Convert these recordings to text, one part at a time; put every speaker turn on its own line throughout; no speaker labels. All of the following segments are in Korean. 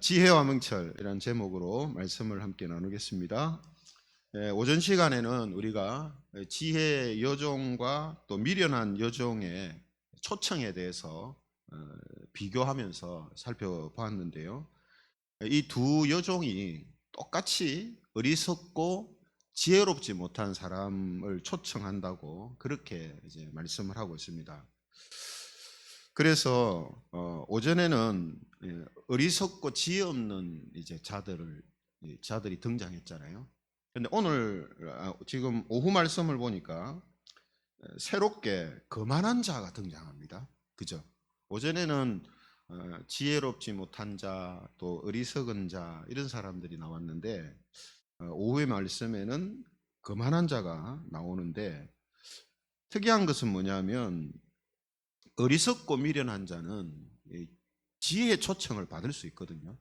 지혜와 명철이라는 제목으로 말씀을 함께 나누겠습니다. 오전 시간에는 우리가 지혜 여종과 또 미련한 여종의 초청에 대해서 비교하면서 살펴보았는데요. 이 두 여종이 똑같이 어리석고 지혜롭지 못한 사람을 초청한다고 그렇게 이제 말씀을 하고 있습니다. 그래서 오전에는 어리석고 지혜 없는 이제 자들이 등장했잖아요. 근데 오늘 지금 오후 말씀을 보니까 새롭게 거만한 자가 등장합니다. 그죠? 오전에는 지혜롭지 못한 자, 또 어리석은 자 이런 사람들이 나왔는데 오후의 말씀에는 거만한 자가 나오는데 특이한 것은 뭐냐면 어리석고 미련한 자는 지혜의 초청을 받을 수 있거든요.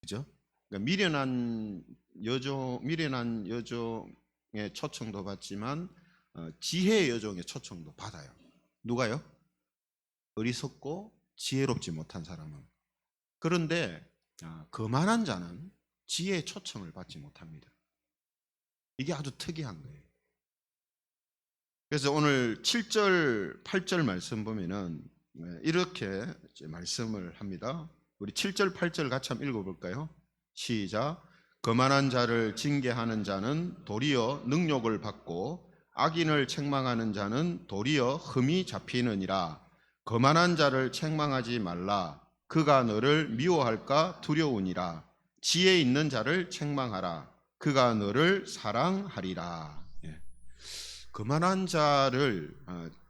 그죠? 그러니까 미련한 여종의 초청도 받지만 지혜의 여종의 초청도 받아요. 누가요? 어리석고 지혜롭지 못한 사람은. 그런데 거만한 자는 지혜의 초청을 받지 못합니다. 이게 아주 특이한 거예요. 그래서 오늘 7절, 8절 말씀 보면은 이렇게 말씀을 합니다. 우리 7절, 8절 같이 한번 읽어볼까요? 시작. 거만한 자를 징계하는 자는 도리어 능욕을 받고 악인을 책망하는 자는 도리어 흠이 잡히느니라. 거만한 자를 책망하지 말라. 그가 너를 미워할까 두려우니라. 지혜 있는 자를 책망하라. 그가 너를 사랑하리라. 거만한 자를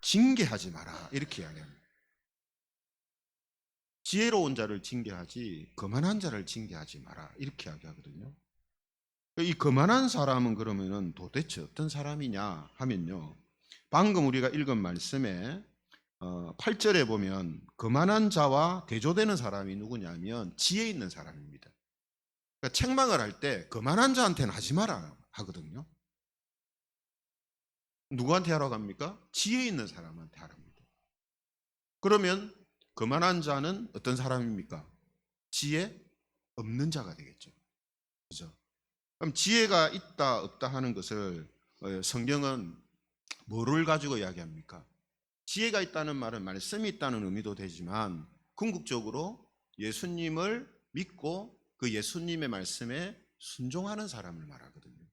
징계하지 마라 이렇게 이야기합니다. 지혜로운 자를 징계하지 거만한 자를 징계하지 마라 이렇게 이야기하거든요. 이 거만한 사람은 그러면은 도대체 어떤 사람이냐 하면요, 방금 우리가 읽은 말씀에 8절에 보면 거만한 자와 대조되는 사람이 누구냐면 지혜 있는 사람입니다. 그러니까 책망을 할 때 거만한 자한테는 하지 마라 하거든요. 누구한테 하라고 합니까? 지혜 있는 사람한테 하랍니다. 그러면 거만한 자는 어떤 사람입니까? 지혜 없는 자가 되겠죠. 그죠? 그럼 지혜가 있다 없다 하는 것을 성경은 뭐를 가지고 이야기합니까? 지혜가 있다는 말은 말씀이 있다는 의미도 되지만 궁극적으로 예수님을 믿고 그 예수님의 말씀에 순종하는 사람을 말하거든요.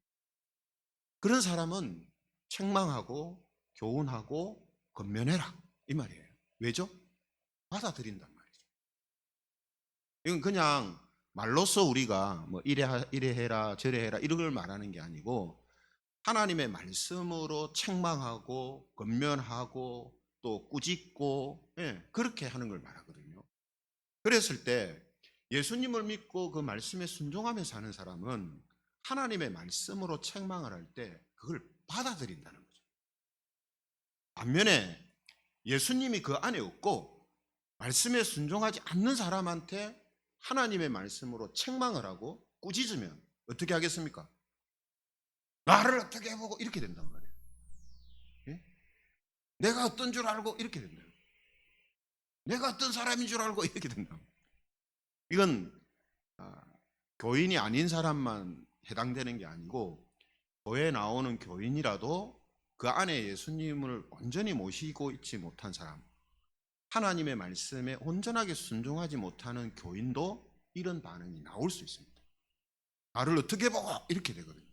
그런 사람은 책망하고 교훈하고 권면해라 이 말이에요. 왜죠? 받아들인단 말이죠. 이건 그냥 말로써 우리가 뭐 이래 해라 저래 해라 이런 걸 말하는 게 아니고 하나님의 말씀으로 책망하고 권면하고 또 꾸짖고 그렇게 하는 걸 말하거든요. 그랬을 때 예수님을 믿고 그 말씀에 순종하며 사는 사람은 하나님의 말씀으로 책망을 할 때 그걸 받아들인다는 거죠. 반면에 예수님이 그 안에 없고 말씀에 순종하지 않는 사람한테 하나님의 말씀으로 책망을 하고 꾸짖으면 어떻게 하겠습니까? 나를 어떻게 해보고 이렇게 된단 말이에요. 예? 내가 어떤 줄 알고 이렇게 된다. 내가 어떤 사람인 줄 알고 이렇게 된다. 이건 교인이 아닌 사람만 해당되는 게 아니고 교회에 나오는 교인이라도 그 안에 예수님을 온전히 모시고 있지 못한 사람, 하나님의 말씀에 온전하게 순종하지 못하는 교인도 이런 반응이 나올 수 있습니다. 나를 어떻게 보고 이렇게 되거든요.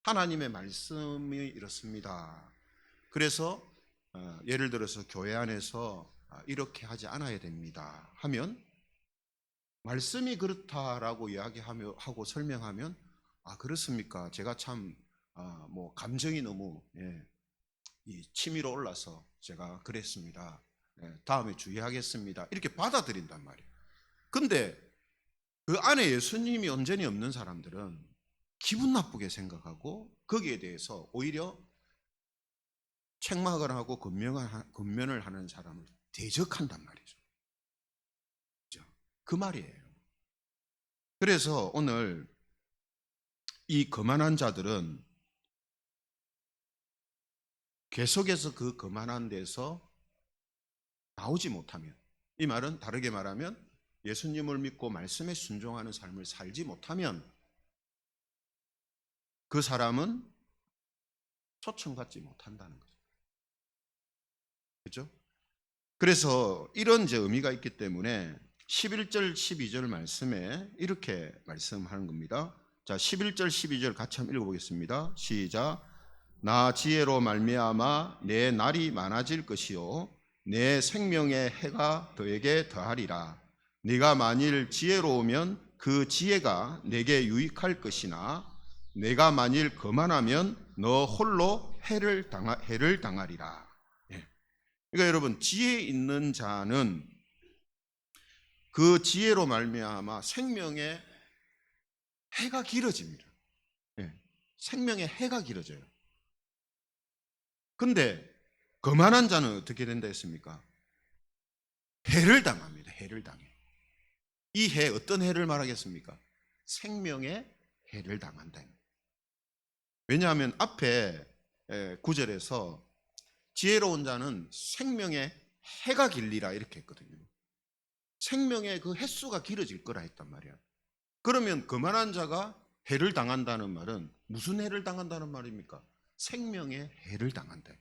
하나님의 말씀이 이렇습니다. 그래서 예를 들어서 교회 안에서 이렇게 하지 않아야 됩니다 하면 말씀이 그렇다라고 이야기하고 설명하면 그렇습니까? 제가 참 뭐 감정이 너무 이 치밀어 올라서 제가 그랬습니다. 다음에 주의하겠습니다. 이렇게 받아들인단 말이에요. 근데 그 안에 예수님이 온전히 없는 사람들은 기분 나쁘게 생각하고 거기에 대해서 오히려 책망을 하고 권면을 하는 사람을 대적한단 말이죠. 그 말이에요. 그래서 오늘 이 거만한 자들은 계속해서 그 거만한 데서 나오지 못하면, 이 말은 다르게 말하면 예수님을 믿고 말씀에 순종하는 삶을 살지 못하면 그 사람은 초청받지 못한다는 거죠. 그렇죠? 그래서 이런 이제 의미가 있기 때문에 11절 12절 말씀에 이렇게 말씀하는 겁니다. 자, 11절 12절 같이 한번 읽어보겠습니다. 시작. 나 지혜로 말미암아 내 날이 많아질 것이요 내 생명의 해가 너에게 더하리라. 네가 만일 지혜로우면 그 지혜가 내게 유익할 것이나 내가 만일 거만하면 너 홀로 해를 당하리라. 예. 그러니까 여러분, 지혜 있는 자는 그 지혜로 말미암아 생명의 해가 길어집니다. 예. 생명의 해가 길어져요. 근데 거만한 자는 어떻게 된다 했습니까? 해를 당합니다. 해를 당해. 이 해, 어떤 해를 말하겠습니까? 생명의 해를 당한다. 왜냐하면 앞에 9절에서 지혜로운 자는 생명의 해가 길리라 이렇게 했거든요. 생명의 그 횟수가 길어질 거라 했단 말이야. 그러면 거만한 자가 해를 당한다는 말은 무슨 해를 당한다는 말입니까? 생명의 해를 당한다.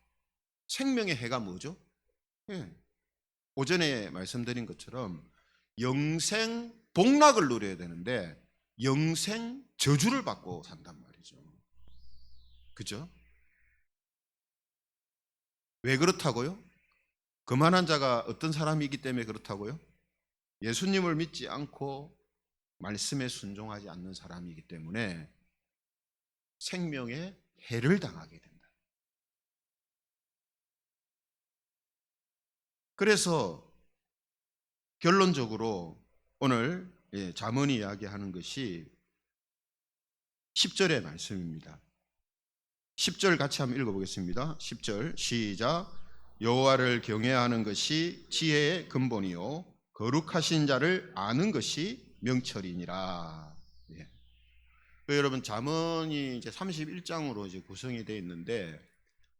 생명의 해가 뭐죠? 예. 오전에 말씀드린 것처럼 영생 복락을 누려야 되는데 영생 저주를 받고 산단 말이죠. 그죠? 왜 그렇다고요? 거만한 자가 어떤 사람이기 때문에 그렇다고요? 예수님을 믿지 않고 말씀에 순종하지 않는 사람이기 때문에 생명의 해를 당하게 된다. 그래서 결론적으로 오늘 잠언이 이야기하는 것이 10절의 말씀입니다. 10절 같이 한번 읽어보겠습니다. 10절 시작. 여호와를 경외하는 것이 지혜의 근본이요 거룩하신 자를 아는 것이 명철이니라. 예. 여러분, 잠언이 이제 31장으로 이제 구성이 되어 있는데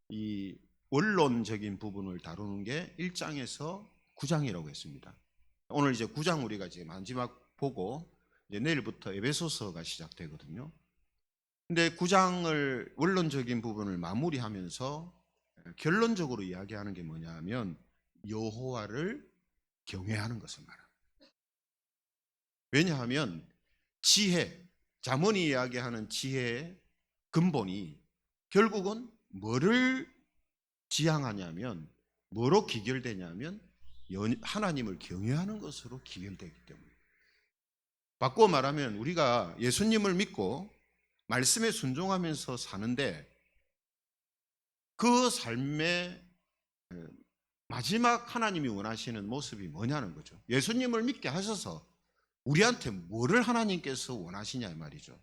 이 원론적인 부분을 다루는 게 1장에서 9장이라고 했습니다. 오늘 이제 9장 우리가 이제 마지막 보고 이제 내일부터 에베소서가 시작되거든요. 근데 9장을 원론적인 부분을 마무리하면서 결론적으로 이야기하는 게 뭐냐 하면 여호와를 경외하는 것을 말합니다. 왜냐하면 지혜, 잠언이 이야기하는 지혜의 근본이 결국은 뭐를 지향하냐면 뭐로 기결되냐면 하나님을 경외하는 것으로 기결되기 때문에, 바꾸어 말하면 우리가 예수님을 믿고 말씀에 순종하면서 사는데 그 삶의 마지막 하나님이 원하시는 모습이 뭐냐는 거죠. 예수님을 믿게 하셔서 우리한테 뭐를 하나님께서 원하시냐 이 말이죠.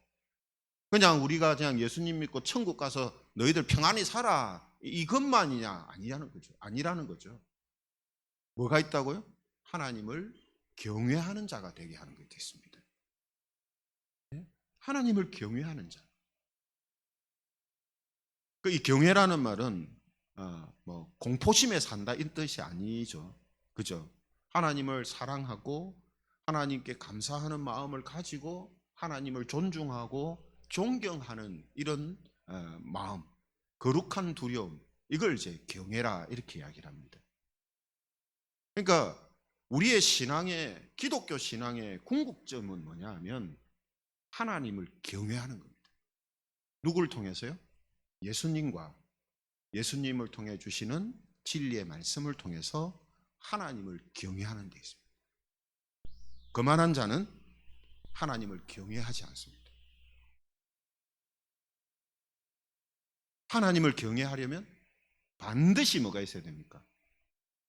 그냥 우리가 그냥 예수님 믿고 천국 가서 너희들 평안히 살아 이것만이냐? 아니라는 거죠. 아니라는 거죠. 뭐가 있다고요? 하나님을 경외하는 자가 되게 하는 것이 있습니다. 하나님을 경외하는 자. 이 경외라는 말은 뭐 공포심에 산다 이런 뜻이 아니죠. 그죠? 하나님을 사랑하고 하나님께 감사하는 마음을 가지고 하나님을 존중하고 존경하는 이런 마음, 거룩한 두려움, 이걸 이제 경외라 이렇게 이야기를 합니다. 그러니까 우리의 신앙의, 기독교 신앙의 궁극점은 뭐냐 하면 하나님을 경외하는 겁니다. 누구를 통해서요? 예수님과 예수님을 통해 주시는 진리의 말씀을 통해서 하나님을 경외하는 데 있습니다. 거만한 자는 하나님을 경외하지 않습니다. 하나님을 경외하려면 반드시 뭐가 있어야 됩니까?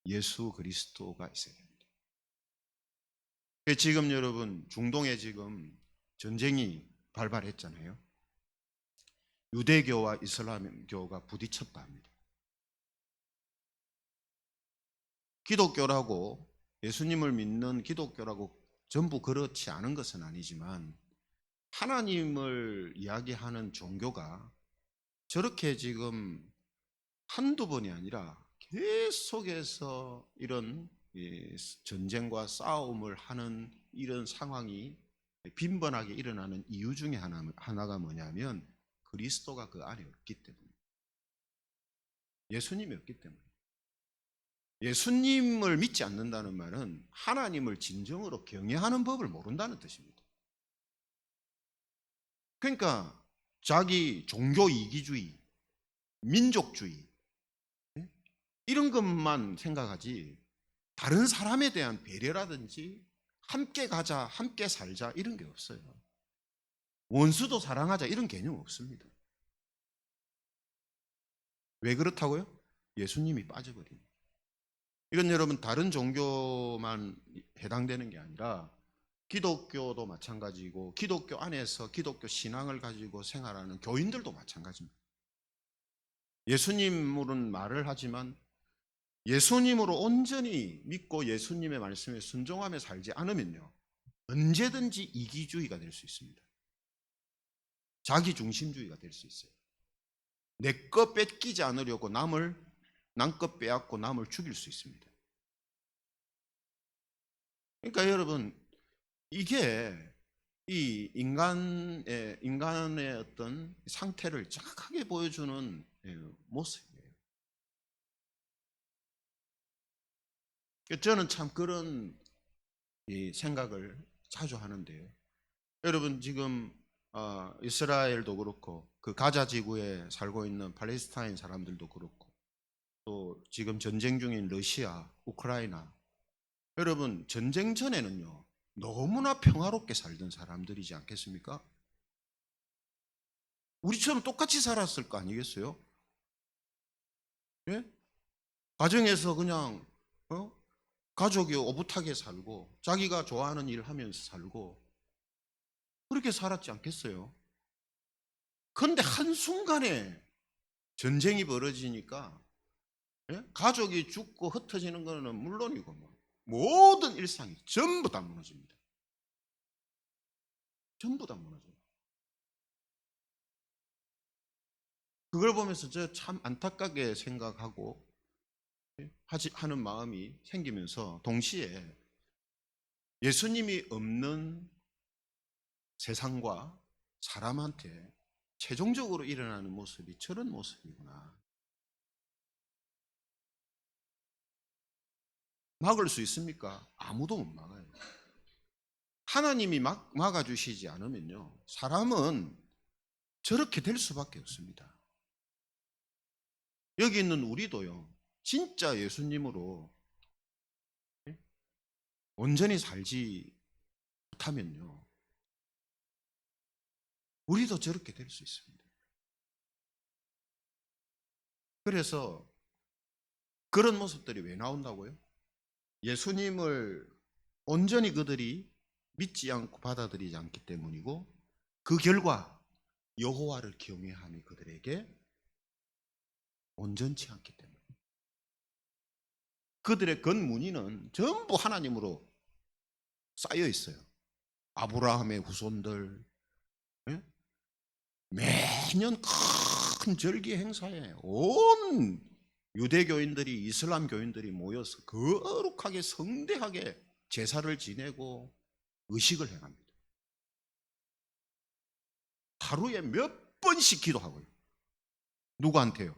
예수 그리스도가 있어야 됩니다. 지금 여러분, 중동에 지금 전쟁이 발발했잖아요. 유대교와 이슬람교가 부딪혔다 합니다. 기독교라고, 예수님을 믿는 기독교라고 전부 그렇지 않은 것은 아니지만 하나님을 이야기하는 종교가 저렇게 지금 한두 번이 아니라 계속해서 이런 전쟁과 싸움을 하는 이런 상황이 빈번하게 일어나는 이유 중에 하나가 뭐냐면 그리스도가 그 안에 없기 때문에, 예수님이 없기 때문에. 예수님을 믿지 않는다는 말은 하나님을 진정으로 경외하는 법을 모른다는 뜻입니다. 그러니까 자기 종교 이기주의, 민족주의 이런 것만 생각하지 다른 사람에 대한 배려라든지 함께 가자, 함께 살자 이런 게 없어요. 원수도 사랑하자 이런 개념 없습니다. 왜 그렇다고요? 예수님이 빠져버린. 이건 여러분 다른 종교만 해당되는 게 아니라 기독교도 마찬가지고 기독교 안에서 기독교 신앙을 가지고 생활하는 교인들도 마찬가지입니다. 예수님으로는 말을 하지만 예수님으로 온전히 믿고 예수님의 말씀에 순종하며 살지 않으면요, 언제든지 이기주의가 될 수 있습니다. 자기중심주의가 될 수 있어요. 내 것 뺏기지 않으려고 남 것 빼앗고 남을 죽일 수 있습니다. 그러니까 여러분, 이게 이 인간의 어떤 상태를 정확하게 보여주는 모습이에요. 저는 참 그런 생각을 자주 하는데요. 여러분 지금 이스라엘도 그렇고 그 가자 지구에 살고 있는 팔레스타인 사람들도 그렇고 또 지금 전쟁 중인 러시아, 우크라이나, 여러분 전쟁 전에는요 너무나 평화롭게 살던 사람들이지 않겠습니까? 우리처럼 똑같이 살았을 거 아니겠어요? 예? 가정에서 그냥 가족이 오붓하게 살고 자기가 좋아하는 일 하면서 살고 그렇게 살았지 않겠어요? 그런데 한순간에 전쟁이 벌어지니까 가족이 죽고 흩어지는 거는 물론이고 모든 일상이 전부 다 무너집니다. 전부 다 무너져요. 그걸 보면서 저 참 안타깝게 생각하고 하는 마음이 생기면서 동시에 예수님이 없는 세상과 사람한테 최종적으로 일어나는 모습이 저런 모습이구나. 막을 수 있습니까? 아무도 못 막아요. 하나님이 막아주시지 않으면요, 사람은 저렇게 될 수밖에 없습니다. 여기 있는 우리도요, 진짜 예수님으로 온전히 살지 못하면요, 우리도 저렇게 될 수 있습니다. 그래서 그런 모습들이 왜 나온다고요? 예수님을 온전히 그들이 믿지 않고 받아들이지 않기 때문이고, 그 결과 여호와를 경외함이 그들에게 온전치 않기 때문에, 그들의 건문의는 전부 하나님으로 쌓여 있어요. 아브라함의 후손들, 예? 매년 큰 절기 행사에 온 유대교인들이, 이슬람 교인들이 모여서 거룩하게 성대하게 제사를 지내고 의식을 행합니다. 하루에 몇 번씩 기도하고요. 누구한테요?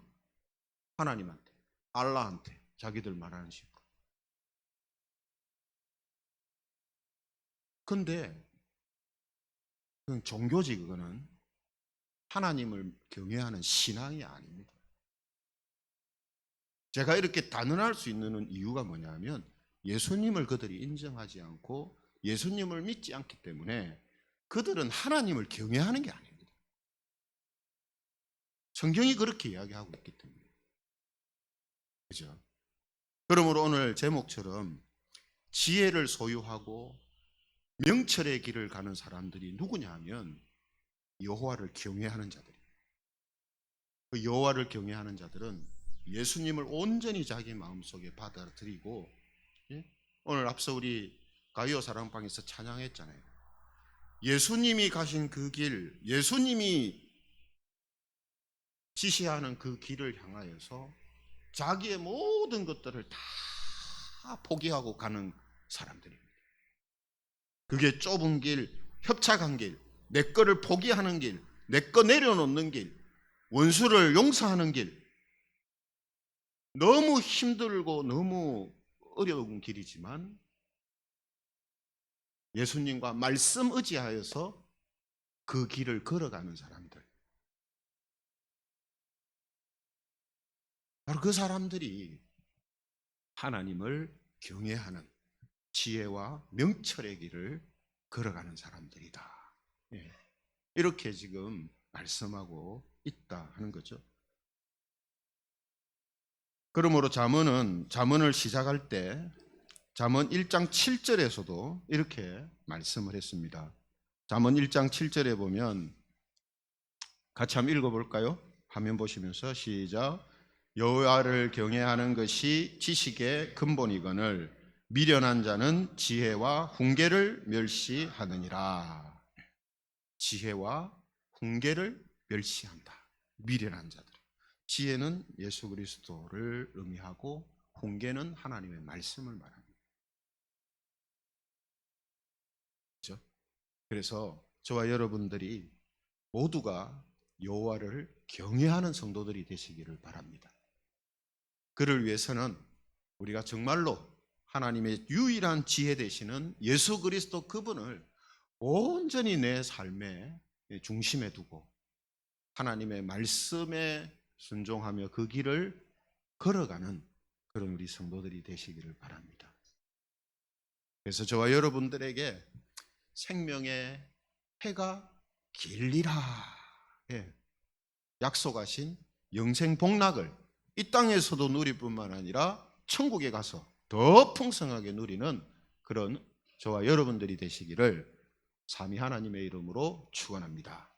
하나님한테, 알라한테, 자기들 말하는 식으로. 근데 그건 종교지, 그거는 하나님을 경외하는 신앙이 아닙니다. 제가 이렇게 단언할 수 있는 이유가 뭐냐면 예수님을 그들이 인정하지 않고 예수님을 믿지 않기 때문에 그들은 하나님을 경외하는 게 아닙니다. 성경이 그렇게 이야기하고 있기 때문에. 그죠? 그러므로 오늘 제목처럼 지혜를 소유하고 명철의 길을 가는 사람들이 누구냐 하면 여호와를 경외하는 자들이에요. 그 여호와를 경외하는 자들은 예수님을 온전히 자기 마음속에 받아들이고, 오늘 앞서 우리 가이오 사랑방에서 찬양했잖아요. 예수님이 가신 그 길, 예수님이 지시하는 그 길을 향하여서 자기의 모든 것들을 다 포기하고 가는 사람들입니다. 그게 좁은 길, 협착한 길, 내 거를 포기하는 길, 내 거 내려놓는 길, 원수를 용서하는 길, 너무 힘들고 너무 어려운 길이지만 예수님과 말씀 의지하여서 그 길을 걸어가는 사람들, 바로 그 사람들이 하나님을 경외하는 지혜와 명철의 길을 걸어가는 사람들이다. 예. 이렇게 지금 말씀하고 있다 하는 거죠. 그러므로 잠언을 시작할 때 잠언 1장 7절에서도 이렇게 말씀을 했습니다. 잠언 1장 7절에 보면 같이 한번 읽어볼까요? 화면 보시면서 시작. 여호와를 경외하는 것이 지식의 근본이거늘 미련한 자는 지혜와 훈계를 멸시하느니라. 지혜와 훈계를 멸시한다. 미련한 자들. 지혜는 예수 그리스도를 의미하고 훈계는 하나님의 말씀을 말합니다. 그렇죠? 그래서 저와 여러분들이 모두가 여호와를 경외하는 성도들이 되시기를 바랍니다. 그를 위해서는 우리가 정말로 하나님의 유일한 지혜 되시는 예수 그리스도 그분을 온전히 내 삶의 중심에 두고 하나님의 말씀에 순종하며 그 길을 걸어가는 그런 우리 성도들이 되시기를 바랍니다. 그래서 저와 여러분들에게 생명의 해가 길리라 약속하신 영생 복락을 이 땅에서도 누릴 뿐만 아니라 천국에 가서 더 풍성하게 누리는 그런 저와 여러분들이 되시기를 삼위 하나님의 이름으로 축원합니다.